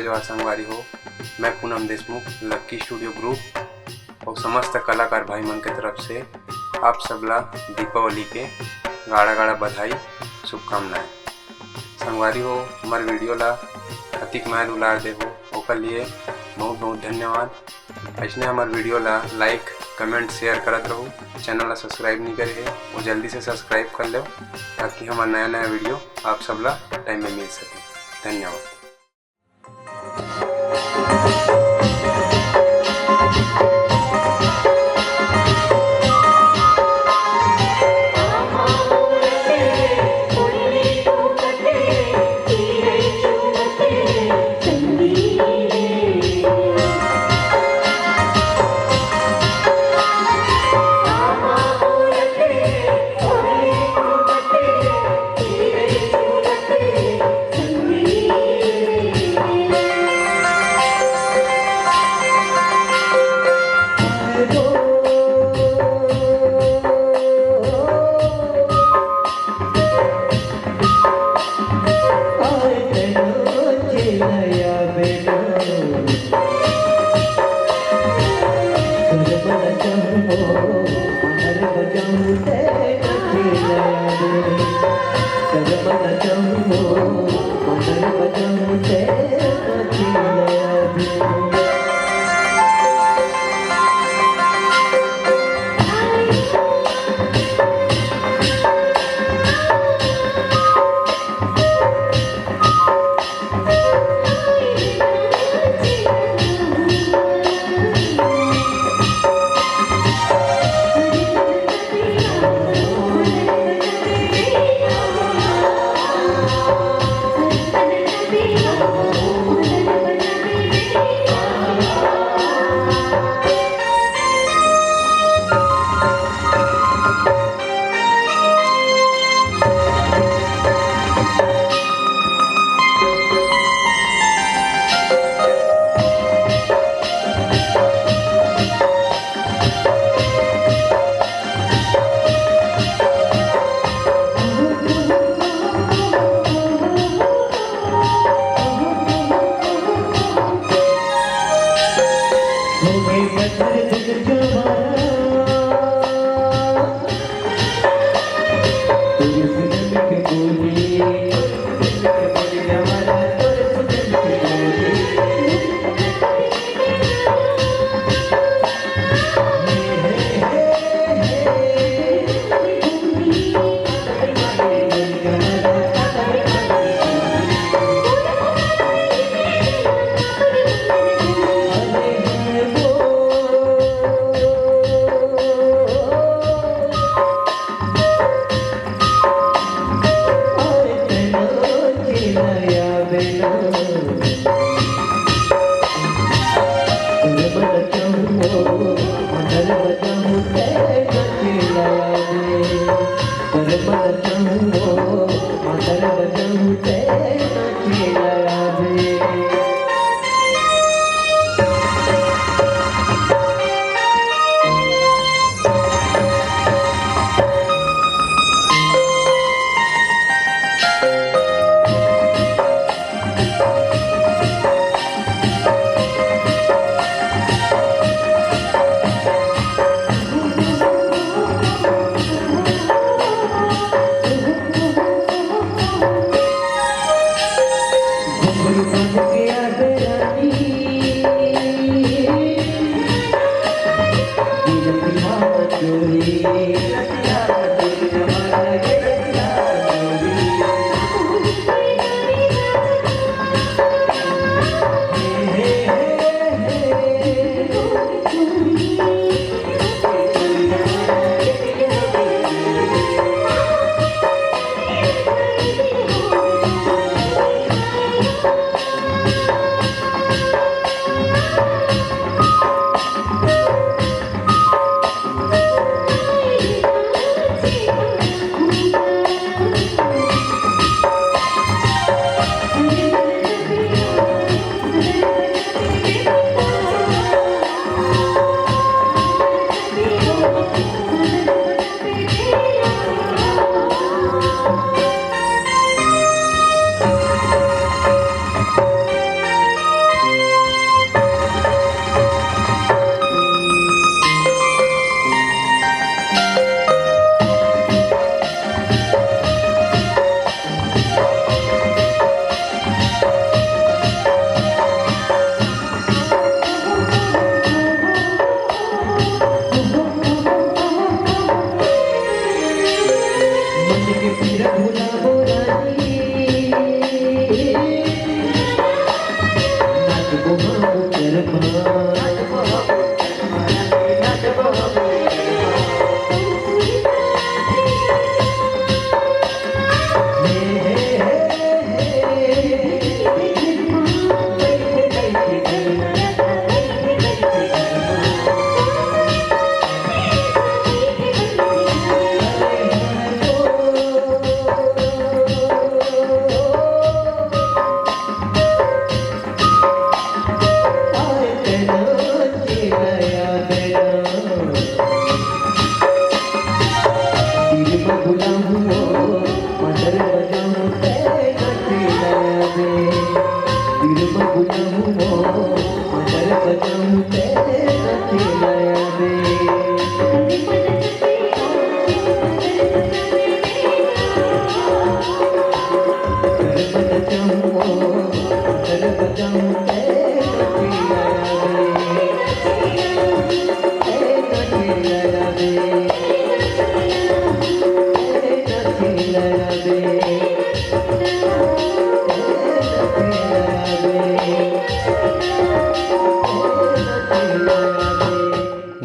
जोहार संगवारी हो। मैं पूनम देशमुख लक्की स्टूडियो ग्रुप और समस्त कलाकार भाई मन के तरफ से आप सबला दीपावली के गाढ़ा गाढ़ा बधाई शुभकामनाएं। संगवारी हो, हमारे वीडियो ला अतिक माया दुलार दे हो ओकर लिए बहुत बहुत धन्यवाद। ऐसे हमारे वीडियो ला लाइक कमेंट शेयर करत रहो। चैनल ला सब्सक्राइब नहीं करे है वो जल्दी से सब्सक्राइब कर लो ताकि हमारा नया नया वीडियो आप सबला टाइम में मिल सके। धन्यवाद।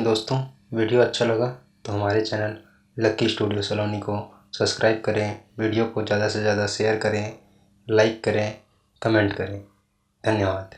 दोस्तों, वीडियो अच्छा लगा तो हमारे चैनल लक्की स्टूडियो सलोनी को सब्सक्राइब करें, वीडियो को ज़्यादा से ज़्यादा शेयर करें, लाइक करें, कमेंट करें। धन्यवाद।